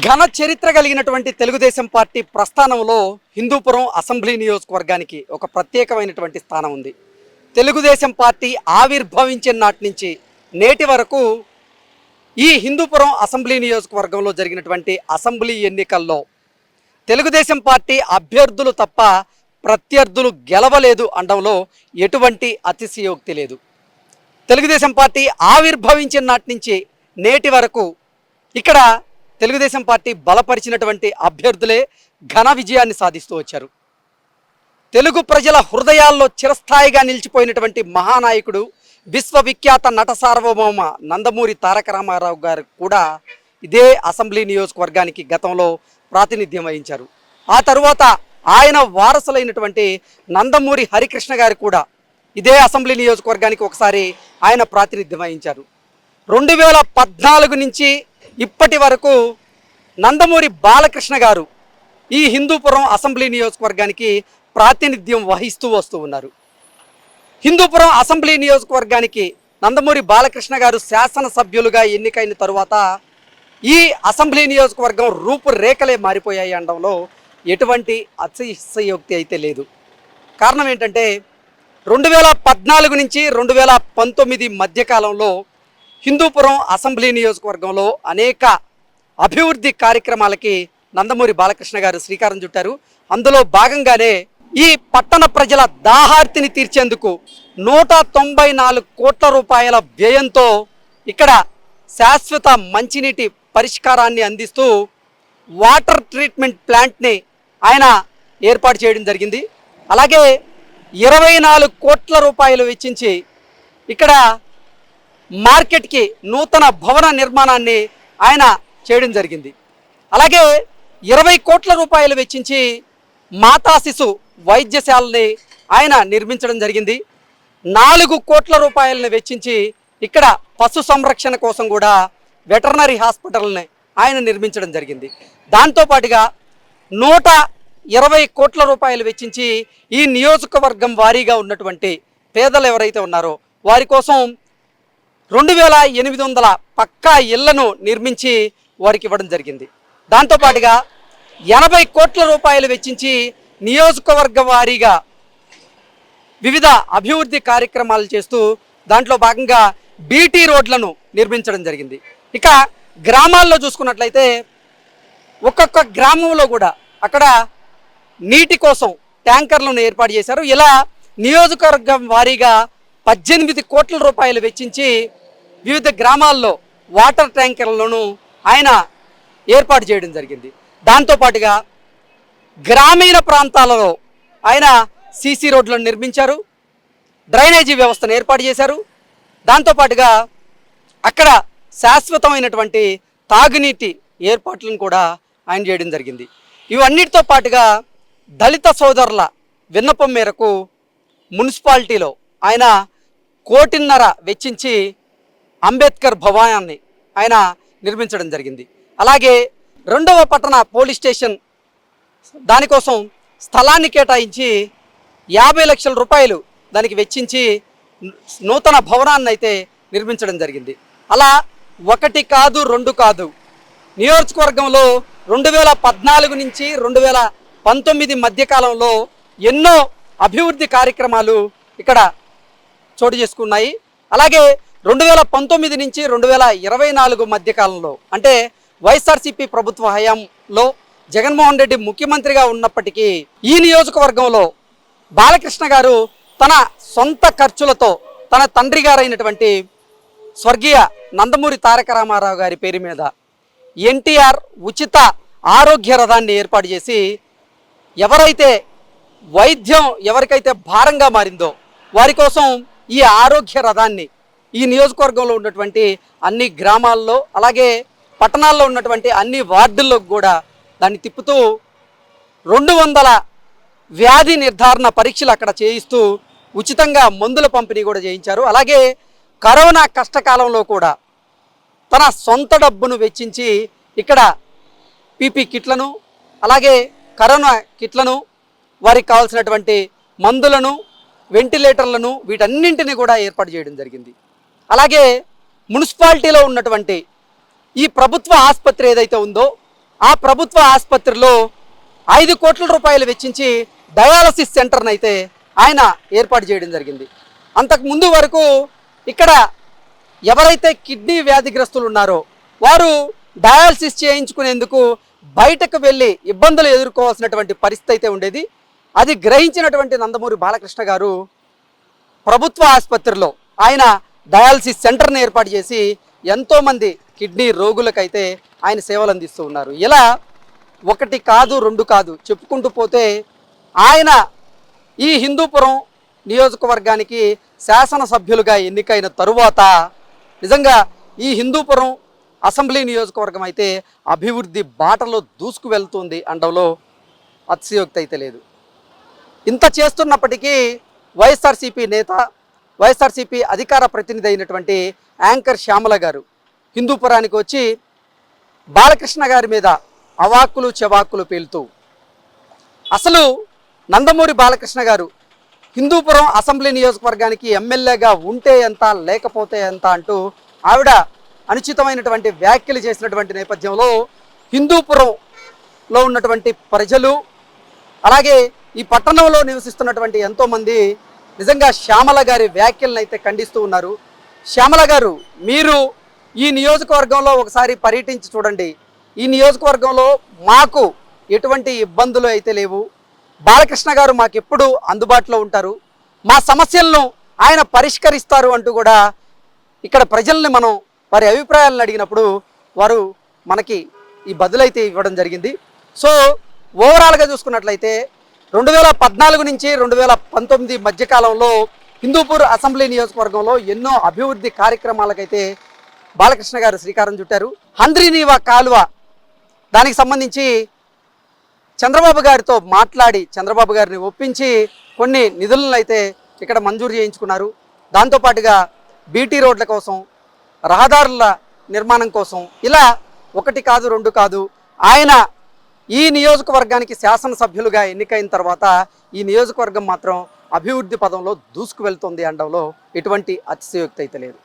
ఘన చరిత్ర కలిగినటువంటి తెలుగుదేశం పార్టీ ప్రస్థానంలో హిందూపురం అసెంబ్లీ నియోజకవర్గానికి ఒక ప్రత్యేకమైనటువంటి స్థానం ఉంది. తెలుగుదేశం పార్టీ ఆవిర్భవించిన నాటి నుంచి నేటి వరకు ఈ హిందూపురం అసెంబ్లీ నియోజకవర్గంలో జరిగినటువంటి అసెంబ్లీ ఎన్నికల్లో తెలుగుదేశం పార్టీ అభ్యర్థులు తప్ప ప్రత్యర్థులు గెలవలేదు అనడంలో ఎటువంటి అతిశయోక్తి లేదు. తెలుగుదేశం పార్టీ ఆవిర్భవించిన నాటి నుంచి నేటి వరకు ఇక్కడ తెలుగుదేశం పార్టీ బలపరిచినటువంటి అభ్యర్థులే ఘన విజయాన్ని సాధిస్తూ వచ్చారు. తెలుగు ప్రజల హృదయాల్లో చిరస్థాయిగా నిలిచిపోయినటువంటి మహానాయకుడు, విశ్వవిఖ్యాత నట సార్వభౌమ నందమూరి తారక రామారావు గారు కూడా ఇదే అసెంబ్లీ నియోజకవర్గానికి గతంలో ప్రాతినిధ్యం వహించారు. ఆ తరువాత ఆయన వారసులైనటువంటి నందమూరి హరికృష్ణ గారు కూడా ఇదే అసెంబ్లీ నియోజకవర్గానికి ఒకసారి ఆయన ప్రాతినిధ్యం వహించారు. 2014 నుంచి ఇప్పటి వరకు నందమూరి బాలకృష్ణ గారు ఈ హిందూపురం అసెంబ్లీ నియోజకవర్గానికి ప్రాతినిధ్యం వహిస్తూ వస్తూ ఉన్నారు. హిందూపురం అసెంబ్లీ నియోజకవర్గానికి నందమూరి బాలకృష్ణ గారు శాసనసభ్యులుగా ఎన్నికైన తరువాత ఈ అసెంబ్లీ నియోజకవర్గం రూపురేఖలే మారిపోయాయి అనడంలో ఎటువంటి అతిశయోక్తి అయితే లేదు. కారణం ఏంటంటే 2014 నుంచి 2019 మధ్యకాలంలో హిందూపురం అసెంబ్లీ నియోజకవర్గంలో అనేక అభివృద్ధి కార్యక్రమాలకి నందమూరి బాలకృష్ణ గారు శ్రీకారం చుట్టారు. అందులో భాగంగానే ఈ పట్టణ ప్రజల దాహార్తిని తీర్చేందుకు 194 కోట్ల రూపాయల వ్యయంతో ఇక్కడ శాశ్వత మంచినీటి పరిష్కారాన్ని అందిస్తూ వాటర్ ట్రీట్మెంట్ ప్లాంట్ని ఆయన ఏర్పాటు చేయడం జరిగింది. అలాగే 24 కోట్ల రూపాయలు వెచ్చించి ఇక్కడ మార్కెట్కి నూతన భవన నిర్మాణాన్ని ఆయన చేయడం జరిగింది. అలాగే 20 కోట్ల రూపాయలు వెచ్చించి మాతా శిశు వైద్యశాలని ఆయన నిర్మించడం జరిగింది. 4 కోట్ల రూపాయలను వెచ్చించి ఇక్కడ పశు సంరక్షణ కోసం కూడా వెటర్నరీ హాస్పిటల్ని ఆయన నిర్మించడం జరిగింది. దాంతోపాటుగా 120 కోట్ల రూపాయలు వెచ్చించి ఈ నియోజకవర్గం వారీగా ఉన్నటువంటి పేదలు ఎవరైతే ఉన్నారో వారి కోసం 2800 పక్కా ఇళ్లను నిర్మించి వారికి ఇవ్వడం జరిగింది. దాంతోపాటుగా 80 కోట్ల రూపాయలు వెచ్చించి నియోజకవర్గ వారీగా వివిధ అభివృద్ధి కార్యక్రమాలు చేస్తూ దాంట్లో భాగంగా బీటీ రోడ్లను నిర్మించడం జరిగింది. ఇక గ్రామాల్లో చూసుకున్నట్లయితే ఒక్కొక్క గ్రామంలో కూడా అక్కడ నీటి కోసం ట్యాంకర్లను ఏర్పాటు చేశారు. ఇలా నియోజకవర్గం వారీగా 18 కోట్ల రూపాయలు వెచ్చించి వివిధ గ్రామాల్లో వాటర్ ట్యాంకర్లను ఆయన ఏర్పాటు చేయడం జరిగింది. దాంతోపాటుగా గ్రామీణ ప్రాంతాలలో ఆయన సీసీ రోడ్లను నిర్మించారు, డ్రైనేజీ వ్యవస్థను ఏర్పాటు చేశారు. దాంతోపాటుగా అక్కడ శాశ్వతమైనటువంటి తాగునీటి ఏర్పాట్లను కూడా ఆయన చేయడం జరిగింది. ఇవన్నిటితో పాటుగా దళిత సోదరుల విన్నపం మేరకు మున్సిపాలిటీలో ఆయన 1.5 కోటి వెచ్చించి అంబేద్కర్ భవనాన్ని ఆయన నిర్మించడం జరిగింది. అలాగే 2వ పట్టణ పోలీస్ స్టేషన్ దానికోసం స్థలాన్ని కేటాయించి 50 లక్షల రూపాయలు దానికి వెచ్చించి నూతన భవనాన్ని అయితే నిర్మించడం జరిగింది. అలా 1 కాదు 2 కాదు, నియోజకవర్గంలో 2014 నుంచి 2019 మధ్యకాలంలో ఎన్నో అభివృద్ధి కార్యక్రమాలు ఇక్కడ చోటు చేసుకున్నాయి. అలాగే 2019 నుంచి 2024 మధ్యకాలంలో అంటే వైఎస్ఆర్సీపీ ప్రభుత్వ హయాంలో జగన్మోహన్ రెడ్డి ముఖ్యమంత్రిగా ఉన్నప్పటికీ ఈ నియోజకవర్గంలో బాలకృష్ణ గారు తన సొంత ఖర్చులతో తన తండ్రి గారైనటువంటి స్వర్గీయ నందమూరి తారక రామారావు గారి పేరు మీద ఎన్టీఆర్ ఉచిత ఆరోగ్య రథాన్ని ఏర్పాటు చేసి ఎవరైతే వైద్యం ఎవరికైతే భారంగా మారిందో వారి కోసం ఈ ఆరోగ్య రథాన్ని ఈ నియోజకవర్గంలో ఉన్నటువంటి అన్ని గ్రామాల్లో అలాగే పట్టణాల్లో ఉన్నటువంటి అన్ని వార్డుల్లో కూడా దాన్ని తిప్పుతూ 200 వ్యాధి నిర్ధారణ పరీక్షలు అక్కడ చేయిస్తూ ఉచితంగా మందుల పంపిణీ కూడా చేయించారు. అలాగే కరోనా కష్టకాలంలో కూడా తన సొంత డబ్బును వెచ్చించి ఇక్కడ పీపీ కిట్లను అలాగే కరోనా కిట్లను వారికి కావాల్సినటువంటి మందులను వెంటిలేటర్లను వీటన్నింటినీ కూడా ఏర్పాటు చేయడం జరిగింది. అలాగే మున్సిపాలిటీలో ఉన్నటువంటి ఈ ప్రభుత్వ ఆసుపత్రి ఏదైతే ఉందో ఆ ప్రభుత్వ ఆసుపత్రిలో 5 కోట్ల రూపాయలు వెచ్చించి డయాలసిస్ సెంటర్ని అయితే ఆయన ఏర్పాటు చేయడం జరిగింది. అంతకు ముందు వరకు ఇక్కడ ఎవరైతే కిడ్నీ వ్యాధిగ్రస్తులు ఉన్నారో వారు డయాలసిస్ చేయించుకునేందుకు బయటకు వెళ్ళి ఇబ్బందులు ఎదుర్కోవాల్సినటువంటి పరిస్థితి అయితే ఉండేది. అది గ్రహించినటువంటి నందమూరి బాలకృష్ణ గారు ప్రభుత్వ ఆసుపత్రిలో ఆయన డయాలసిస్ సెంటర్ని ఏర్పాటు చేసి ఎంతోమంది కిడ్నీ రోగులకైతే ఆయన సేవలు అందిస్తూ ఉన్నారు. ఇలా ఒకటి కాదు రెండు కాదు చెప్పుకుంటూ పోతే ఆయన ఈ హిందూపురం నియోజకవర్గానికి శాసనసభ్యులుగా ఎన్నికైన తరువాత నిజంగా ఈ హిందూపురం అసెంబ్లీ నియోజకవర్గం అయితే అభివృద్ధి బాటలో దూసుకు వెళ్తుంది అనడంలో అతిశయోక్తి అయితే లేదు. ఇంత చేస్తున్నప్పటికీ వైఎస్ఆర్సీపీ నేత, వైఎస్ఆర్సీపీ అధికార ప్రతినిధి అయినటువంటి యాంకర్ శ్యామల గారు హిందూపురానికి వచ్చి బాలకృష్ణ గారి మీద అవాక్కులు చెవాక్కులు పేలుతూ అసలు నందమూరి బాలకృష్ణ గారు హిందూపురం అసెంబ్లీ నియోజకవర్గానికి ఎమ్మెల్యేగా ఉంటే ఎంత లేకపోతే ఎంత అంటూ ఆవిడ అనుచితమైనటువంటి వ్యాఖ్యలు చేసినటువంటి నేపథ్యంలో హిందూపురంలో ఉన్నటువంటి ప్రజలు అలాగే ఈ పట్టణంలో నివసిస్తున్నటువంటి ఎంతోమంది నిజంగా శ్యామల గారి వ్యాఖ్యలను అయితే ఖండిస్తూ ఉన్నారు. శ్యామల గారు, మీరు ఈ నియోజకవర్గంలో ఒకసారి పర్యటించి చూడండి. ఈ నియోజకవర్గంలో మాకు ఎటువంటి ఇబ్బందులు అయితే లేవు. బాలకృష్ణ గారు మాకెప్పుడు అందుబాటులో ఉంటారు, మా సమస్యలను ఆయన పరిష్కరిస్తారు అంటూ కూడా ఇక్కడ ప్రజల్ని మనం వారి అభిప్రాయాలను అడిగినప్పుడు వారు మనకి ఈ బదులైతే ఇవ్వడం జరిగింది. సో ఓవరాల్గా చూసుకున్నట్లయితే 2014 నుంచి 2019 మధ్యకాలంలో హిందూపూర్ అసెంబ్లీ నియోజకవర్గంలో ఎన్నో అభివృద్ధి కార్యక్రమాలకైతే బాలకృష్ణ గారు శ్రీకారం చుట్టారు. హంద్రీనీవా కాలువ దానికి సంబంధించి చంద్రబాబు గారితో మాట్లాడి చంద్రబాబు గారిని ఒప్పించి కొన్ని నిధులను అయితే ఇక్కడ మంజూరు చేయించుకున్నారు. దాంతోపాటుగా బీటీ రోడ్ల కోసం, రహదారుల నిర్మాణం కోసం ఇలా ఒకటి కాదు రెండు కాదు ఆయన ఈ నియోజకవర్గానికి శాసనసభ్యులుగా ఎన్నికైన తర్వాత ఈ నియోజకవర్గం మాత్రం అభివృద్ధి పదంలో దూసుకు వెళ్తుంది అనడంలో ఎటువంటి అతిశయోక్తి అయితే లేదు.